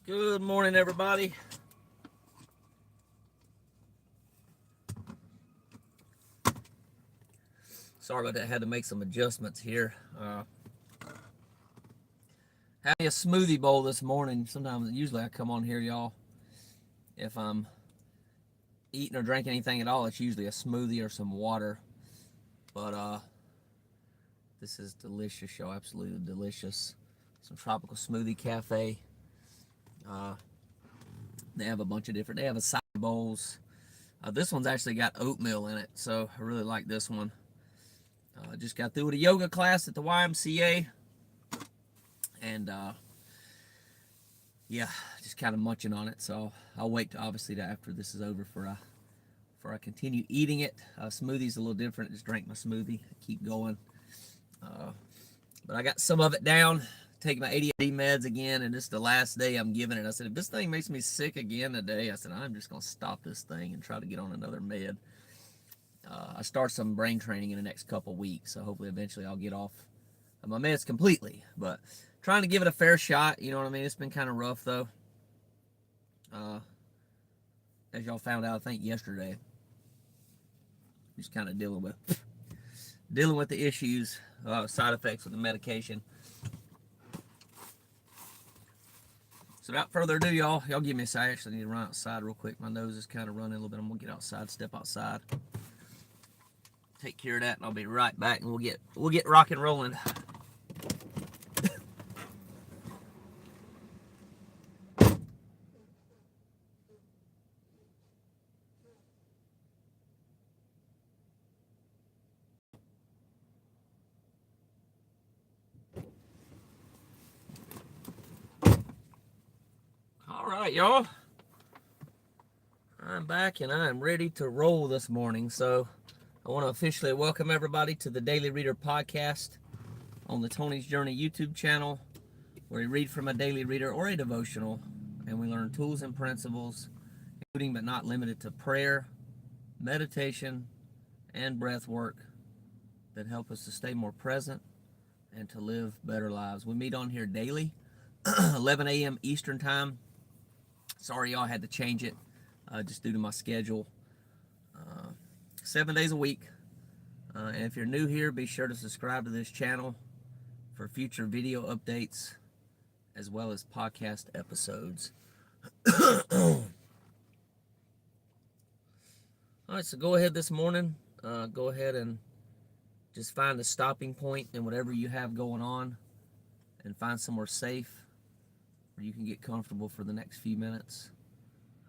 Good morning, everybody. Sorry about that. I had to make some adjustments here. Having a smoothie bowl this morning. Usually I come on here, y'all. If I'm eating or drinking anything at all, it's usually a smoothie or some water. But this is delicious, y'all. Absolutely delicious. Some tropical smoothie cafe. They have a bunch of different. They have acai bowls. This one's actually got oatmeal in it, so I really like this one. Just got through with a yoga class at the YMCA, and yeah, just kind of munching on it. So I'll wait to, obviously, to after this is over before I continue eating it. Smoothie's a little different. Just drink my smoothie, keep going. But I got some of it down. Take my ADHD meds again, and this is the last day I'm giving it. I said, if this thing makes me sick again today, I said, I'm just going to stop this thing and try to get on another med. I start some brain training in the next couple weeks, so hopefully eventually I'll get off of my meds completely. But trying to give it a fair shot, you know what I mean? It's been kind of rough, though. As y'all found out, I think yesterday, just kind of dealing with the issues, side effects with the medication. So without further ado, y'all give me a second. I actually need to run outside real quick. My nose is kind of running a little bit. I'm gonna get outside, step outside, take care of that, and I'll be right back, and we'll get rock and rolling. All right, y'all. I'm back, and I'm ready to roll this morning. So I want to officially welcome everybody to the Daily Reader podcast on the Tony's Journey YouTube channel, where we read from a daily reader or a devotional, and we learn tools and principles, including but not limited to prayer, meditation, and breath work that help us to stay more present and to live better lives. We meet on here daily, 11 a.m. Eastern Time. Sorry, y'all, had to change it just due to my schedule. 7 days a week. And if you're new here, be sure to subscribe to this channel for future video updates as well as podcast episodes. All right, so go ahead this morning. Go ahead and just find a stopping point in whatever you have going on and find somewhere safe where you can get comfortable for the next few minutes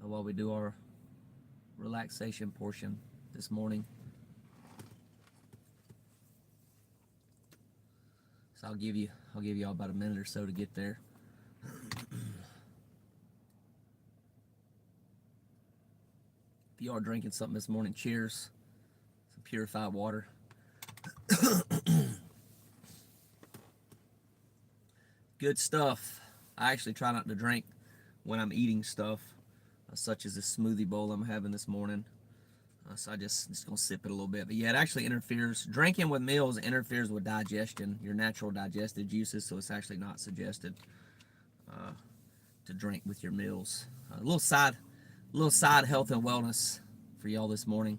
while we do our relaxation portion this morning. So I'll give y'all about a minute or so to get there. If you are drinking something this morning, cheers. Some purified water. Good stuff. I actually try not to drink when I'm eating stuff, such as this smoothie bowl I'm having this morning. So I just gonna sip it a little bit. But yeah, it actually interferes. Drinking with meals interferes with digestion, your natural digestive juices. So it's actually not suggested to drink with your meals. A little side health and wellness for y'all this morning.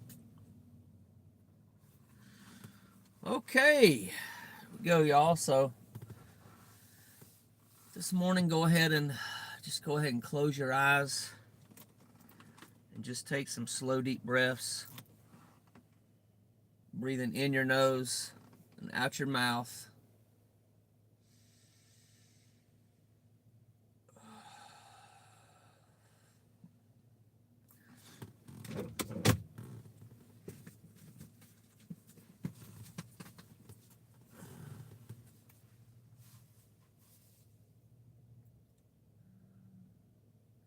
Okay, here we go, y'all. So this morning, go ahead and close your eyes and just take some slow, deep breaths. Breathing in your nose and out your mouth.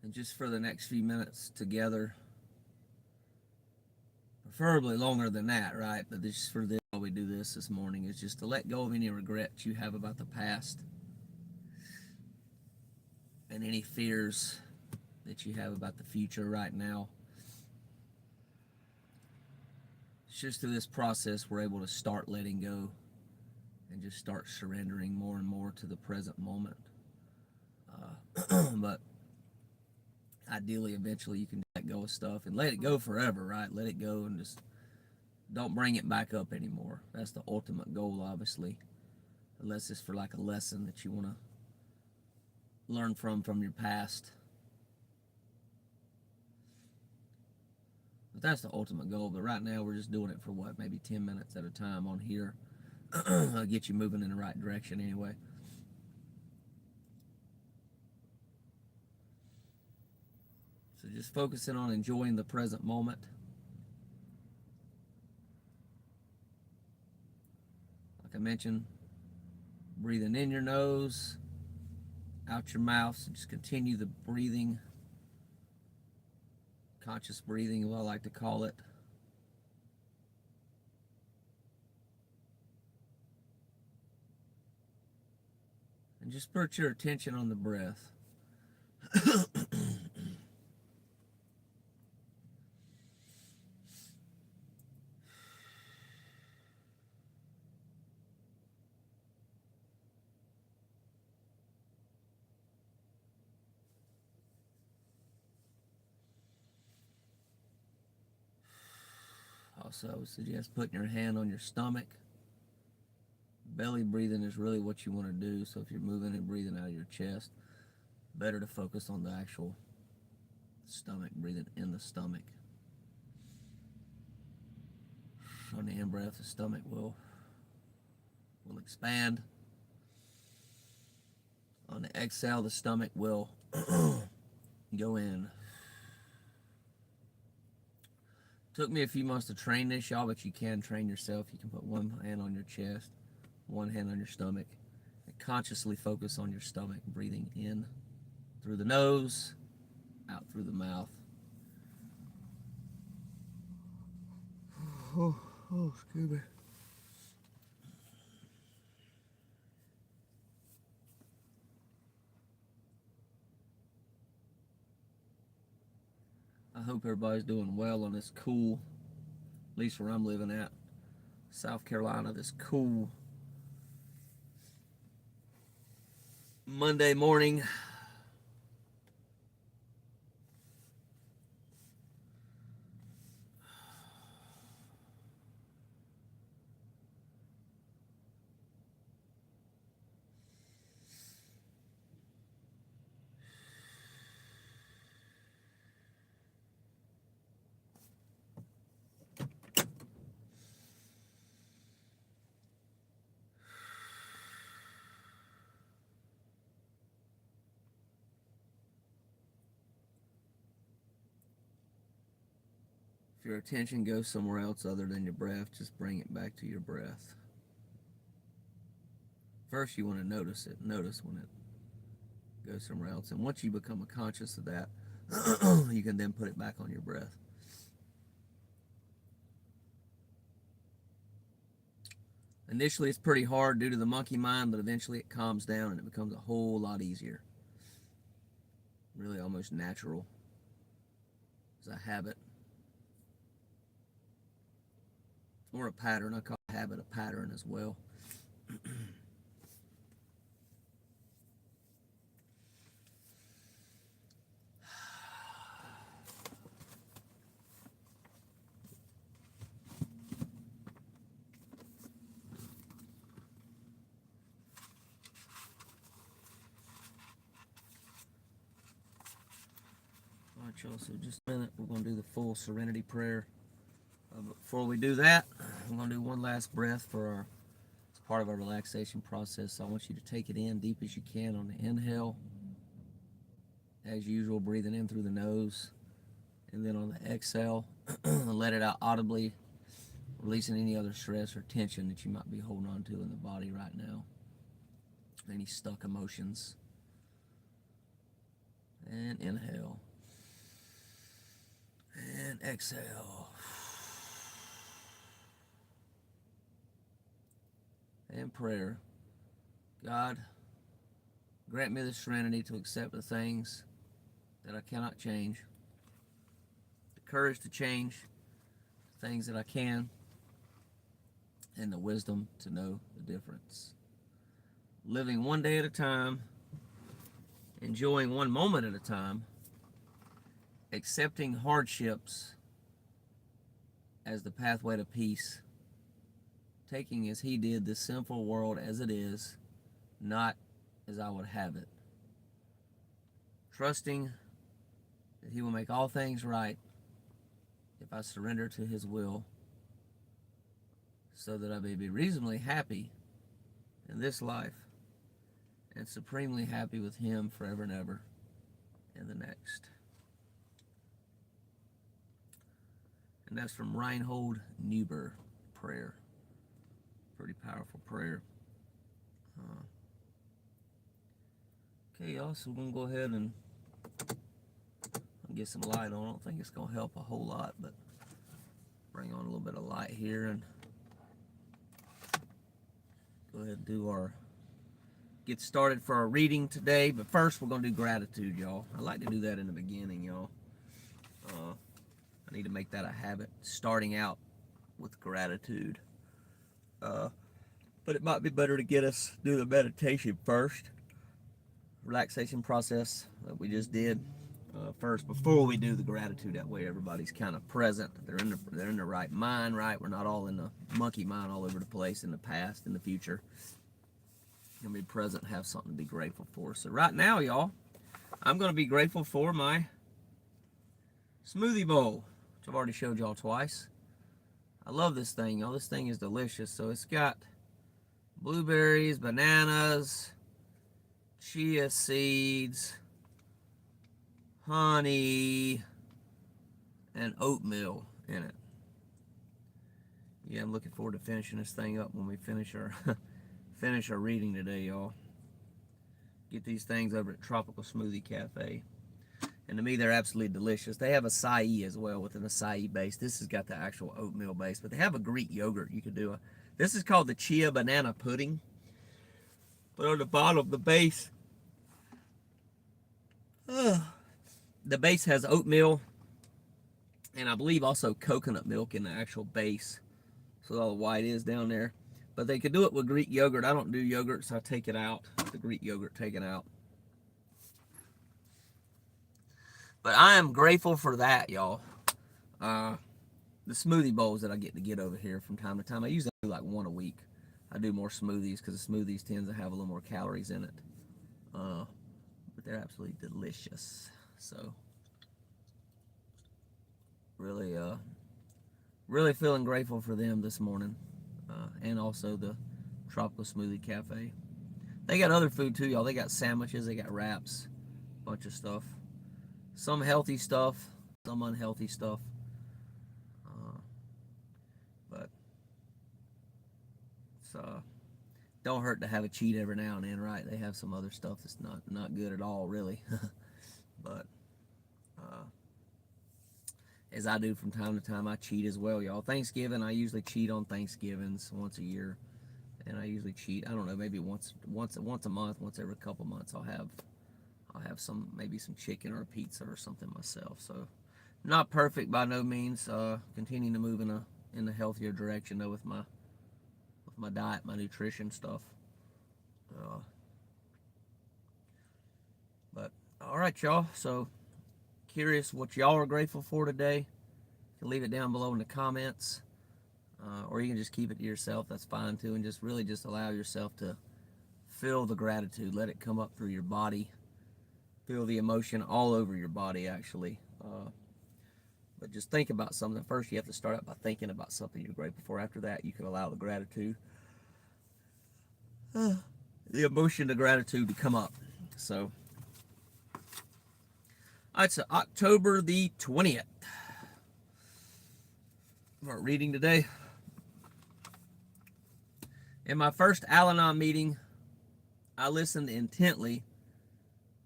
And just for the next few minutes together, preferably longer than that, right? But just for this, why we do this morning is just to let go of any regrets you have about the past and any fears that you have about the future right now. It's just through this process we're able to start letting go and just start surrendering more and more to the present moment. But Ideally, eventually you can let go of stuff and let it go forever, right? Let it go and just don't bring it back up anymore. That's the ultimate goal, obviously. Unless it's for like a lesson that you want to learn from your past. But that's the ultimate goal. But right now we're just doing it for what, maybe 10 minutes at a time on here. I'll get you moving in the right direction anyway. So just focusing on enjoying the present moment. Like I mentioned, breathing in your nose, out your mouth. So just continue the breathing, conscious breathing, what I like to call it. And just put your attention on the breath. Also, I would suggest putting your hand on your stomach. Belly breathing is really what you want to do. So if you're moving and breathing out of your chest, better to focus on the actual stomach, breathing in the stomach. On the in-breath, the stomach will expand. On the exhale, the stomach will go in. Took me a few months to train this, y'all, but you can train yourself. You can put one hand on your chest, one hand on your stomach, and consciously focus on your stomach, breathing in through the nose, out through the mouth. Oh, excuse me. I hope everybody's doing well on this cool, at least where I'm living at, South Carolina, this cool Monday morning. If your attention goes somewhere else other than your breath, just bring it back to your breath. First, you want to notice it. Notice when it goes somewhere else. And once you become conscious of that, you can then put it back on your breath. Initially, it's pretty hard due to the monkey mind, but eventually it calms down and it becomes a whole lot easier. Really almost natural. It's a habit. Or a pattern. I call habit a pattern as well. Alright, y'all, so just a minute, we're going to do the full serenity prayer. But before we do that, I'm going to do one last breath for as part of our relaxation process. So I want you to take it in deep as you can on the inhale. As usual, breathing in through the nose. And then on the exhale, let it out audibly, releasing any other stress or tension that you might be holding on to in the body right now. Any stuck emotions. And inhale. And exhale. And prayer. God, grant me the serenity to accept the things that I cannot change, the courage to change the things that I can, and the wisdom to know the difference. Living one day at a time, enjoying one moment at a time, accepting hardships as the pathway to peace, taking as he did this sinful world as it is, not as I would have it, trusting that he will make all things right if I surrender to his will, so that I may be reasonably happy in this life and supremely happy with him forever and ever in the next. And that's from Reinhold Niebuhr prayer. Pretty powerful prayer. Okay, y'all, so we're going to go ahead and get some light on. I don't think it's going to help a whole lot, but bring on a little bit of light here and go ahead and get started for our reading today. But first, we're going to do gratitude, y'all. I like to do that in the beginning, y'all. I need to make that a habit, starting out with gratitude. But it might be better to get us do the meditation first. Relaxation process that we just did first before we do the gratitude. That way everybody's kind of present. They're in the right mind, right? We're not all in the monkey mind all over the place in the past, in the future. Gonna be present and have something to be grateful for. So right now, y'all, I'm gonna be grateful for my smoothie bowl, which I've already showed y'all twice. I love this thing, y'all. This thing is delicious. So it's got blueberries, bananas, chia seeds, honey, and oatmeal in it. Yeah, I'm looking forward to finishing this thing up when we finish our reading today, y'all. Get these things over at Tropical Smoothie Cafe. And to me, they're absolutely delicious. They have acai as well with an acai base. This has got the actual oatmeal base, but they have a Greek yogurt you could do. This is called the chia banana pudding. But on the bottom, the base, the base has oatmeal and I believe also coconut milk in the actual base. So all the white is down there. But they could do it with Greek yogurt. I don't do yogurt, so I take it out. The Greek yogurt taken out. But I am grateful for that, y'all. The smoothie bowls that I get over here from time to time. I usually do like one a week. I do more smoothies because the smoothies tend to have a little more calories in it. But they're absolutely delicious. So really feeling grateful for them this morning. And also the Tropical Smoothie Cafe. They got other food too, y'all. They got sandwiches, they got wraps, a bunch of stuff. Some healthy stuff, some unhealthy stuff. But it's don't hurt to have a cheat every now and then, right? They have some other stuff that's not good at all, really. But as I do from time to time, I cheat as well, y'all. Thanksgiving, I usually cheat on Thanksgivings once a year, and I usually cheat. I don't know, maybe once a month, once every couple months. I'll have maybe some chicken or a pizza or something myself. So, not perfect by no means. Continuing to move in a healthier direction though with my diet, my nutrition stuff. But all right, y'all. So curious what y'all are grateful for today. You can leave it down below in the comments, or you can just keep it to yourself. That's fine too, and just allow yourself to feel the gratitude. Let it come up through your body. Feel the emotion all over your body, actually. But just think about something. First, you have to start out by thinking about something you're grateful for. After that, you can allow the gratitude, the emotion, the gratitude to come up. So, it's October the 20th. Our reading today. In my first Al-Anon meeting, I listened intently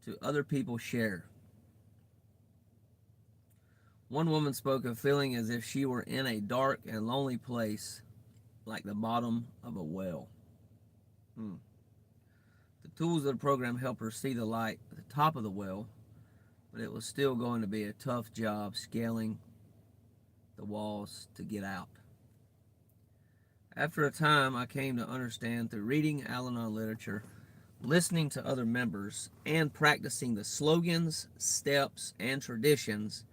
to other people share. One woman spoke of feeling as if she were in a dark and lonely place, like the bottom of a well. The tools of the program helped her see the light at the top of the well, but it was still going to be a tough job scaling the walls to get out. After a time, I came to understand through reading Al-Anon literature, listening to other members, and practicing the slogans, steps, and traditions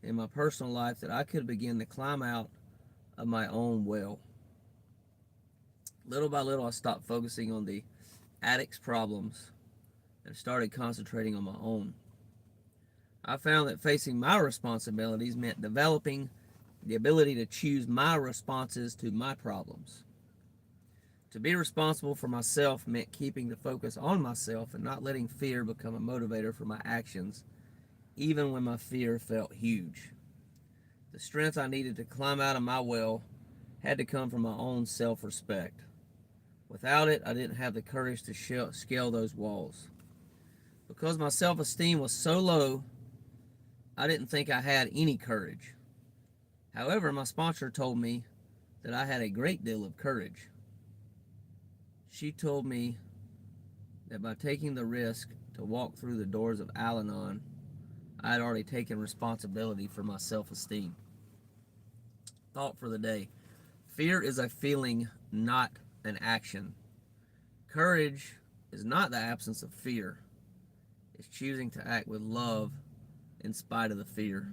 in my personal life that I could begin to climb out of my own well. Little by little, I stopped focusing on the addict's problems and started concentrating on my own. I found that facing my responsibilities meant developing the ability to choose my responses to my problems. To be responsible for myself meant keeping the focus on myself and not letting fear become a motivator for my actions, even when my fear felt huge. The strength I needed to climb out of my well had to come from my own self-respect. Without it, I didn't have the courage to scale those walls. Because my self-esteem was so low, I didn't think I had any courage. However, my sponsor told me that I had a great deal of courage. She told me that by taking the risk to walk through the doors of Al-Anon, I had already taken responsibility for my self-esteem. Thought for the day. Fear is a feeling, not an action. Courage is not the absence of fear. It's choosing to act with love in spite of the fear.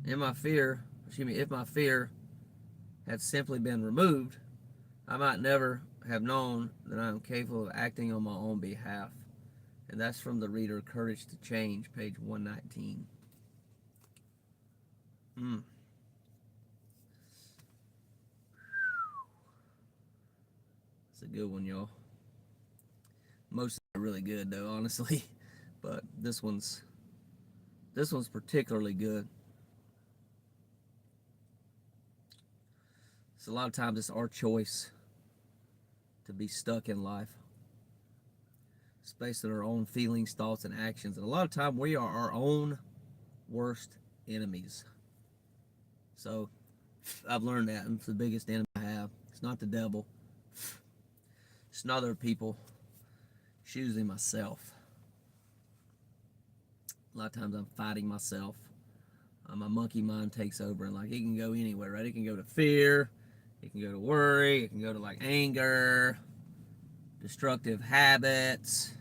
If my fear had simply been removed, I might never have known that I am capable of acting on my own behalf. And that's from the reader Courage to Change, page 119. It's a good one, y'all. Most are really good, though, honestly. But this one's particularly good. So a lot of times it's our choice to be stuck in life. It's based on our own feelings, thoughts, and actions. And a lot of time we are our own worst enemies. So I've learned that. It's the biggest enemy I have. It's not the devil. It's not other people. It's usually myself. A lot of times I'm fighting myself. My monkey mind takes over, and like it can go anywhere, right? It can go to fear, it can go to worry, it can go to like anger, destructive habits,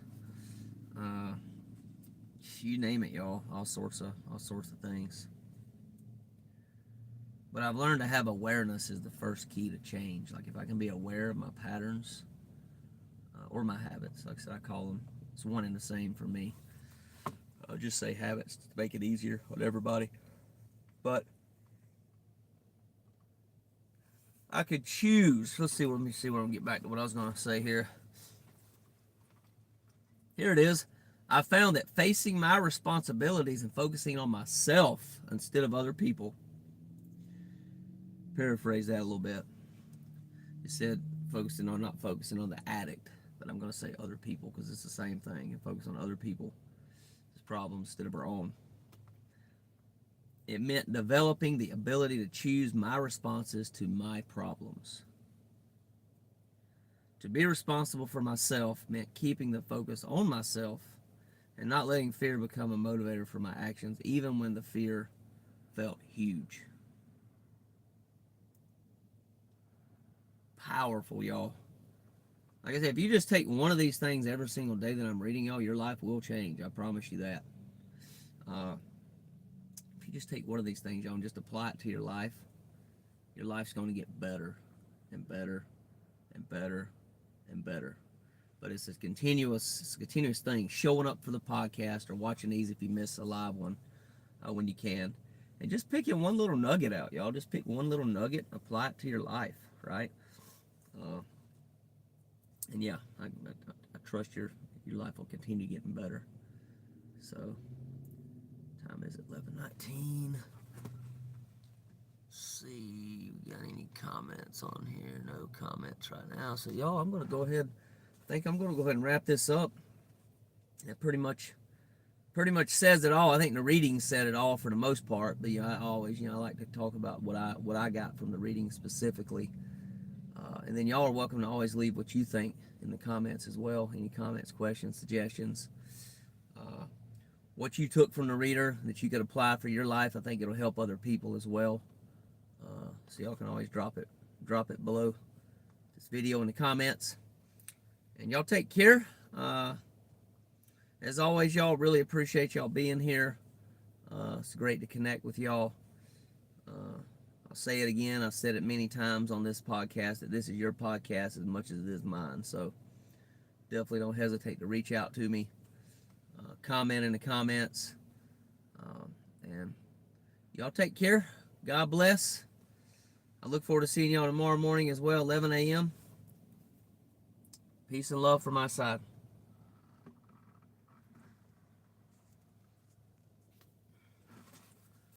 you name it, y'all. All sorts of things. But I've learned to have awareness is the first key to change. Like if I can be aware of my patterns or my habits, like I said, I call them. It's one and the same for me. I'll just say habits to make it easier on everybody. But I could choose. Let me see where I'm get back to what I was going to say here. Here it is. I found that facing my responsibilities and focusing on myself instead of other people. Paraphrase that a little bit. It said not focusing on the addict, but I'm going to say other people because it's the same thing. And focus on other people's problems instead of our own. It meant developing the ability to choose my responses to my problems. To be responsible for myself meant keeping the focus on myself and not letting fear become a motivator for my actions, even when the fear felt huge. Powerful, y'all. Like I said, if you just take one of these things every single day that I'm reading, y'all, your life will change. I promise you that. If you just take one of these things, y'all, and just apply it to your life's going to get better and better and better and better. But it's a continuous thing. Showing up for the podcast or watching these if you miss a live one when you can. And just picking one little nugget out, y'all. Just pick one little nugget, apply it to your life, right? And yeah, I trust your life will continue getting better. So, time is 11:19. See, we got any comments on here? No comments right now. So y'all, I'm gonna go ahead. I think I'm gonna go ahead and wrap this up. It pretty much says it all. I think the reading said it all for the most part. But I always, I like to talk about what I got from the reading specifically. And then y'all are welcome to always leave what you think in the comments as well. Any comments, questions, suggestions, what you took from the reader that you could apply for your life. I think it'll help other people as well. So y'all can always drop it below this video in the comments. And y'all take care. As always, y'all, really appreciate y'all being here. It's great to connect with y'all. I'll say it again. I've said it many times on this podcast that this is your podcast as much as it is mine. So definitely don't hesitate to reach out to me. Comment in the comments. And y'all take care. God bless. I look forward to seeing y'all tomorrow morning as well, 11 a.m. Peace and love from my side.